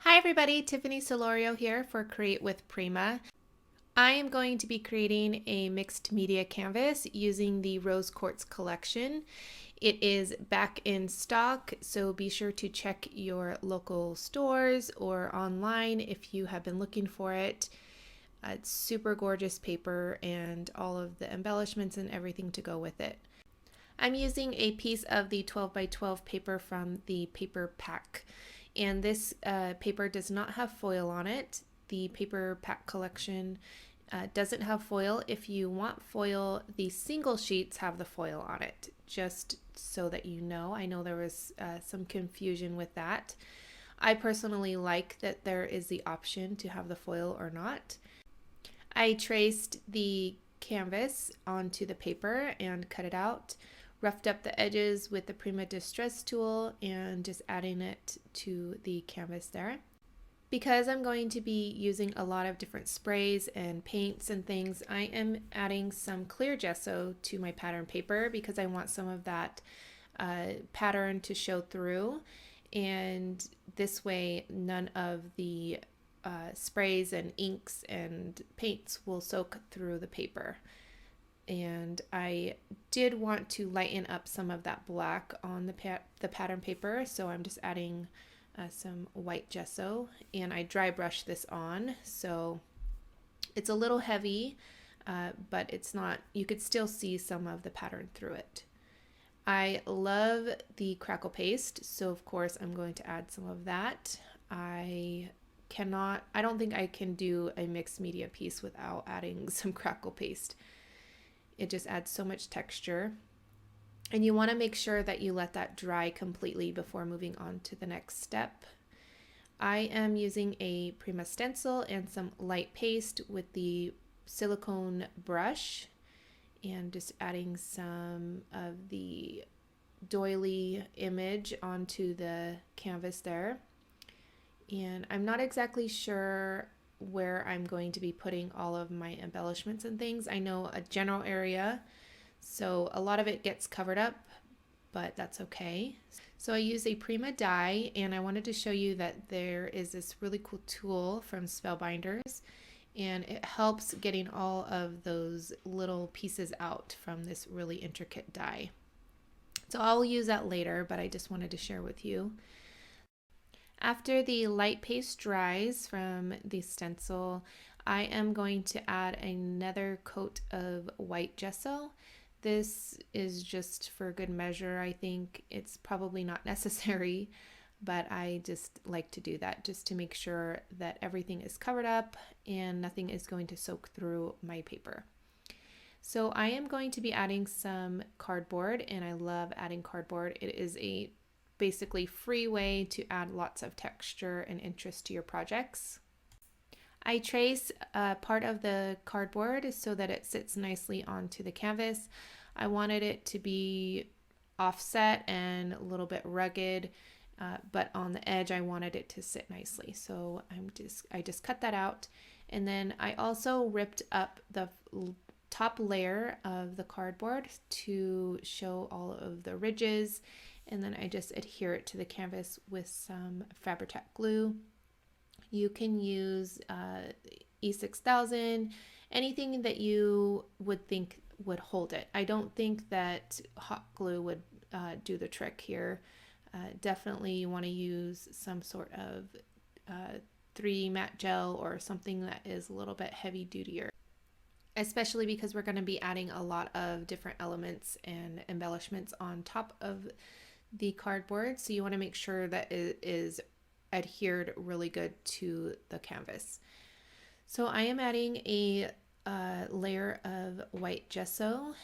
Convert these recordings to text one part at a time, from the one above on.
Hi everybody, Tiffany Solorio here for Create with Prima. I am going to be creating a mixed media canvas using the Rose Quartz collection. It is back in stock, so be sure to check your local stores or online if you have been looking for it. It's super gorgeous paper and all of the embellishments and everything to go with it. I'm using a piece of the 12 by 12 paper from the paper pack. And this paper does not have foil on it. The paper pack collection doesn't have foil. If you want foil, the single sheets have the foil on it, just so that you know. I know there was some confusion with that. I personally like that there is the option to have the foil or not. I traced the canvas onto the paper and cut it out, roughed up the edges with the Prima Distress tool and just adding it to the canvas there. Because I'm going to be using a lot of different sprays and paints and things, I am adding some clear gesso to my pattern paper because I want some of that pattern to show through, and this way none of the sprays and inks and paints will soak through the paper. And I did want to lighten up some of that black on the pattern paper, so I'm just adding some white gesso, and I dry brush this on, so it's a little heavy, but it's not, you could still see some of the pattern through it. I love the Crackle paste, so of course I'm going to add some of that. I don't think I can do a mixed media piece without adding some Crackle paste. It just adds so much texture. And you want to make sure that you let that dry completely before moving on to the next step. I am using a Prima stencil and some light paste with the silicone brush and just adding some of the doily image onto the canvas there. And I'm not exactly sure where I'm going to be putting all of my embellishments and things. I know a general area, so a lot of it gets covered up, but that's okay. So I use a Prima die, and I wanted to show you that there is this really cool tool from Spellbinders, and it helps getting all of those little pieces out from this really intricate die. So I'll use that later, but I just wanted to share with you. After the light paste dries from the stencil, I am going to add another coat of white gesso. This is just for good measure. I think it's probably not necessary, but I just like to do that just to make sure that everything is covered up and nothing is going to soak through my paper. So I am going to be adding some cardboard, and I love adding cardboard. It is a basically free way to add lots of texture and interest to your projects. I trace part of the cardboard so that it sits nicely onto the canvas. I wanted it to be offset and a little bit rugged, but on the edge I wanted it to sit nicely. So I just cut that out, and then I also ripped up the top layer of the cardboard to show all of the ridges, and then I just adhere it to the canvas with some Fabri-Tac glue. You can use E6000, anything that you would think would hold it. I don't think that hot glue would do the trick here. Definitely you want to use some sort of 3D matte gel or something that is a little bit heavy dutier, especially because we're going to be adding a lot of different elements and embellishments on top of the cardboard, so you want to make sure that it is adhered really good to the canvas. So I am adding a layer of white gesso,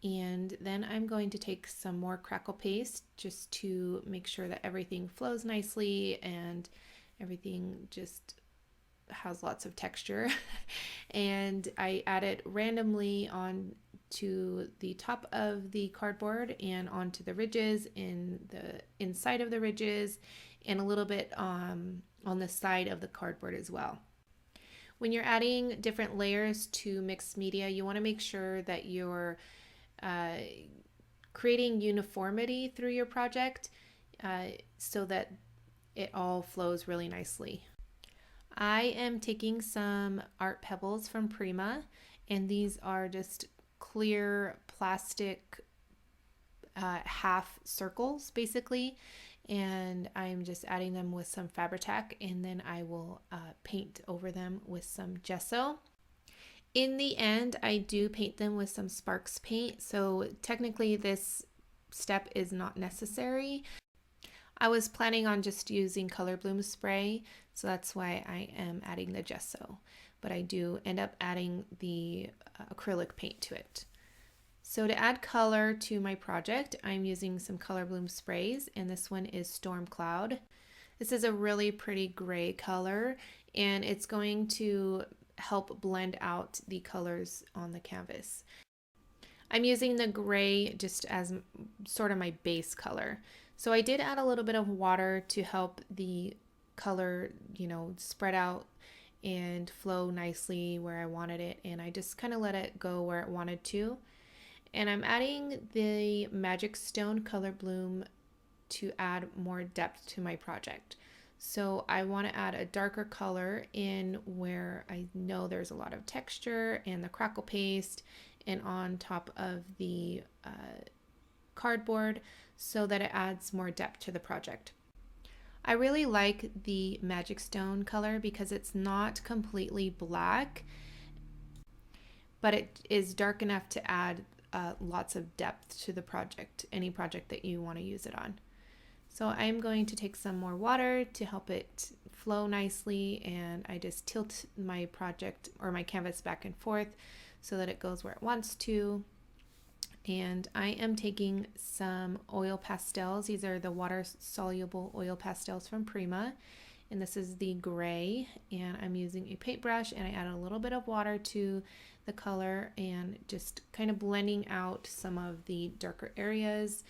and then I'm going to take some more Crackle paste just to make sure that everything flows nicely and everything just has lots of texture. And I add it randomly on to the top of the cardboard and onto the ridges, in the inside of the ridges, and a little bit on the side of the cardboard as well. When you're adding different layers to mixed media, you want to make sure that you're creating uniformity through your project, so that it all flows really nicely. I am taking some art pebbles from Prima, and these are just clear plastic half circles basically, and I'm just adding them with some Fabri-Tac, and then I will paint over them with some gesso. In the end, I do paint them with some Sparks paint, so technically this step is not necessary. I was planning on just using Color Bloom spray, so that's why I am adding the gesso, but I do end up adding the acrylic paint to it. So to add color to my project, I'm using some Color Bloom sprays, and this one is Storm Cloud. This is a really pretty gray color, and it's going to help blend out the colors on the canvas. I'm using the gray just as sort of my base color. So I did add a little bit of water to help the color, spread out and flow nicely where I wanted it, and I just kind of let it go where it wanted to. And I'm adding the Magic Stone Color Bloom to add more depth to my project. So I want to add a darker color in where I know there's a lot of texture and the crackle paste and on top of the cardboard so that it adds more depth to the project. I really like the Magic Stone color because it's not completely black, but it is dark enough to add lots of depth to the project, any project that you want to use it on. So I'm going to take some more water to help it flow nicely, and I just tilt my project or my canvas back and forth so that it goes where it wants to. And I am taking some oil pastels. These are the water soluble oil pastels from Prima, and this is the gray, and I'm using a paintbrush, and I add a little bit of water to the color and just kind of blending out some of the darker areas.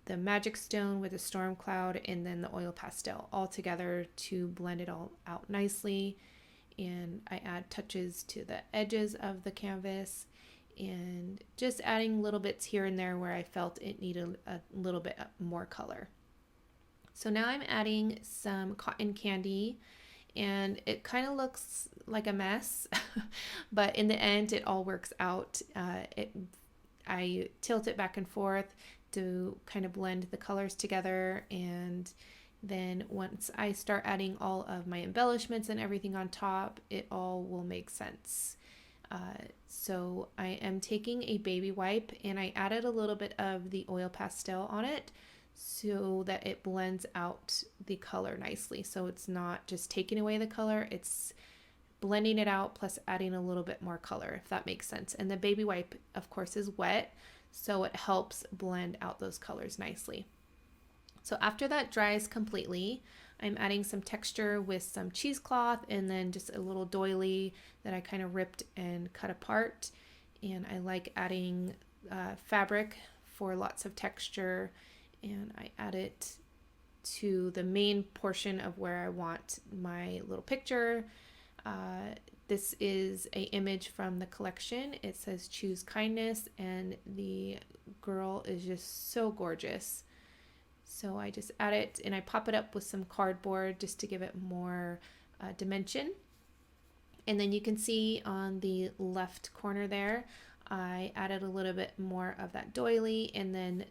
The Magic Stone with the Storm Cloud and then the oil pastel all together to blend it all out nicely. And I add touches to the edges of the canvas and just adding little bits here and there where I felt it needed a little bit more color. So now I'm adding some cotton candy, and it kind of looks like a mess, but in the end it all works out. I tilt it back and forth to kind of blend the colors together, and then once I start adding all of my embellishments and everything on top, it all will make sense. So I am taking a baby wipe, and I added a little bit of the oil pastel on it so that it blends out the color nicely. So it's not just taking away the color, it's blending it out plus adding a little bit more color, if that makes sense. And the baby wipe, of course, is wet, so it helps blend out those colors nicely. So after that dries completely, I'm adding some texture with some cheesecloth and then just a little doily that I kind of ripped and cut apart. And I like adding fabric for lots of texture, and I add it to the main portion of where I want my little picture. This is an image from the collection. It says "Choose Kindness," and the girl is just so gorgeous. So I just add it and I pop it up with some cardboard just to give it more dimension. And then you can see on the left corner there, I added a little bit more of that doily, and then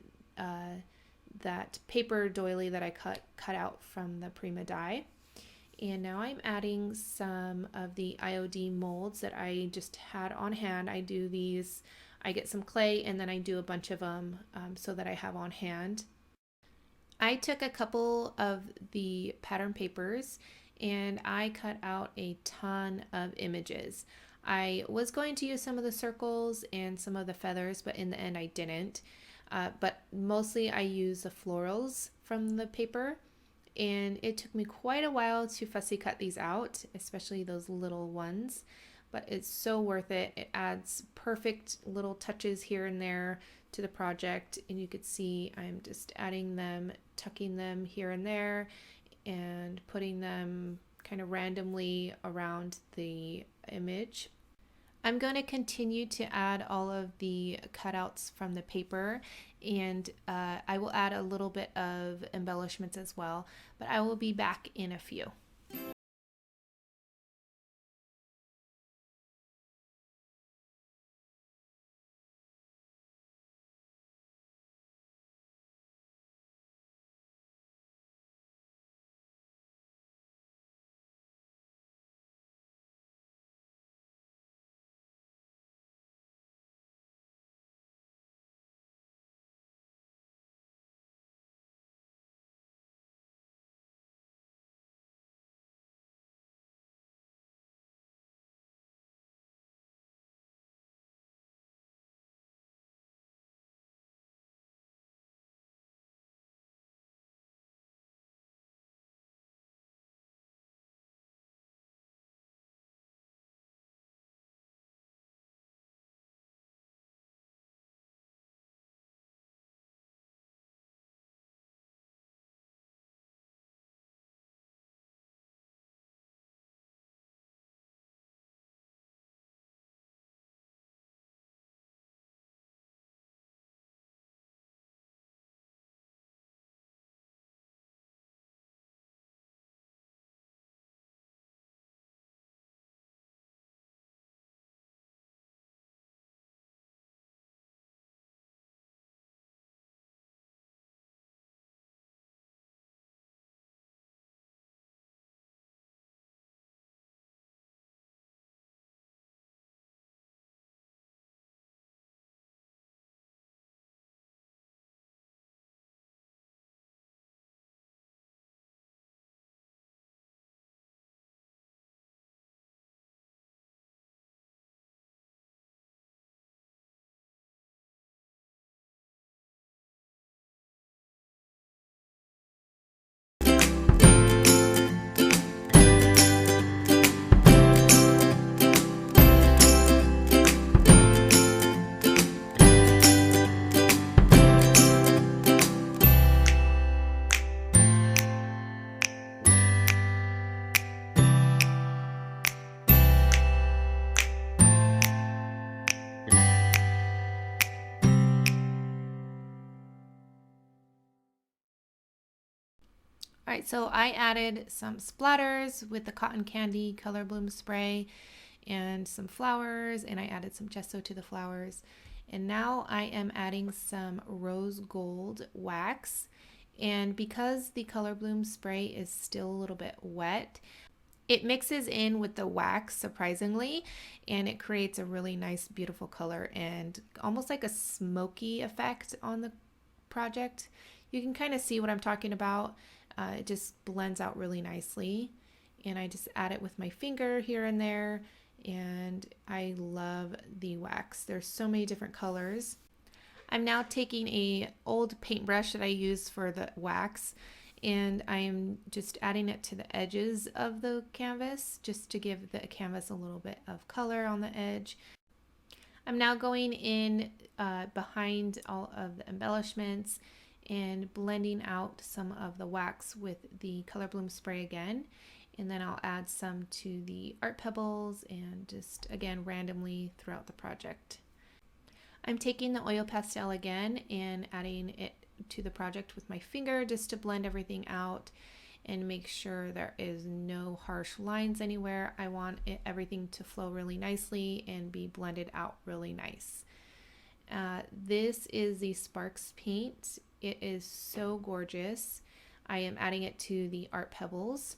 that paper doily that I cut out from the Prima die. And now I'm adding some of the IOD molds that I just had on hand. I do these, I get some clay and then I do a bunch of them so that I have on hand. I took a couple of the pattern papers and I cut out a ton of images. I was going to use some of the circles and some of the feathers, but in the end I didn't. But mostly I used the florals from the paper, and it took me quite a while to fussy cut these out, especially those little ones, but it's so worth it. It adds perfect little touches here and there to the project, and you could see I'm just adding them, tucking them here and there, and putting them kind of randomly around the image. I'm going to continue to add all of the cutouts from the paper, and I will add a little bit of embellishments as well, but I will be back in a few. All right, so I added some splatters with the cotton candy color bloom spray and some flowers, and I added some gesso to the flowers. And now I am adding some rose gold wax. And because the color bloom spray is still a little bit wet, it mixes in with the wax surprisingly, and it creates a really nice, beautiful color and almost like a smoky effect on the project. You can kind of see what I'm talking about. It just blends out really nicely, and I just add it with my finger here and there, and I love the wax. There's so many different colors. I'm now taking a old paintbrush that I use for the wax, and I am just adding it to the edges of the canvas just to give the canvas a little bit of color on the edge. I'm now going in behind all of the embellishments and blending out some of the wax with the color bloom spray again, and then I'll add some to the art pebbles and just again randomly throughout the project. I'm taking the oil pastel again and adding it to the project with my finger just to blend everything out and make sure there is no harsh lines anywhere. I want everything to flow really nicely and be blended out really nice. This is the Sparks paint. It is so gorgeous. I am adding it to the art pebbles.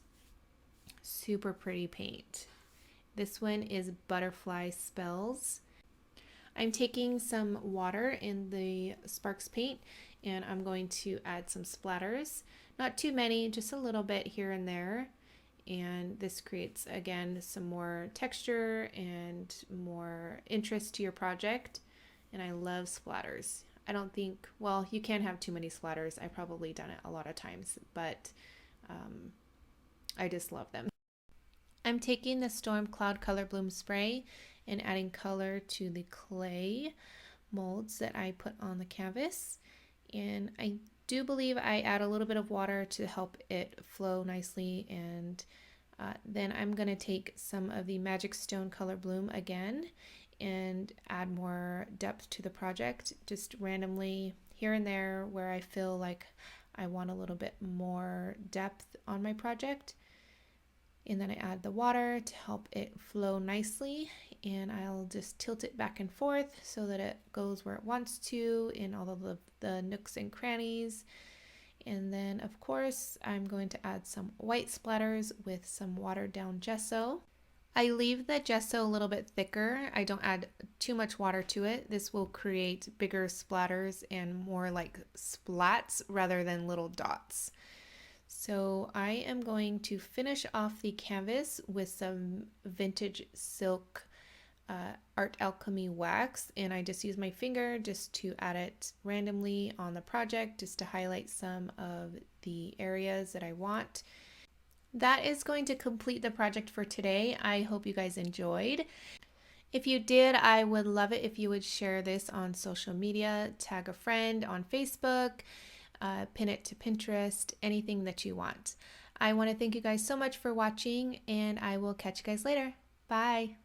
Super pretty paint. This one is Butterfly Spells. I'm taking some water in the Sparks paint and I'm going to add some splatters. Not too many, just a little bit here and there. And this creates, again, some more texture and more interest to your project. And I love splatters. I don't think, well, you can't have too many splatters. I've probably done it a lot of times, but I just love them. I'm taking the Storm Cloud Color Bloom Spray and adding color to the clay molds that I put on the canvas. And I do believe I add a little bit of water to help it flow nicely. And then I'm going to take some of the Magic Stone Color Bloom again and add more depth to the project, just randomly here and there where I feel like I want a little bit more depth on my project. And then I add the water to help it flow nicely, and I'll just tilt it back and forth so that it goes where it wants to in all of the nooks and crannies. And then of course I'm going to add some white splatters with some watered down gesso. I leave the gesso a little bit thicker. I don't add too much water to it. This will create bigger splatters and more like splats rather than little dots. So I am going to finish off the canvas with some vintage silk art alchemy wax, and I just use my finger just to add it randomly on the project just to highlight some of the areas that I want. That is going to complete the project for today. I hope you guys enjoyed. If you did, I would love it if you would share this on social media, tag a friend on Facebook, pin it to Pinterest, anything that you want. I want to thank you guys so much for watching, and I will catch you guys later. Bye.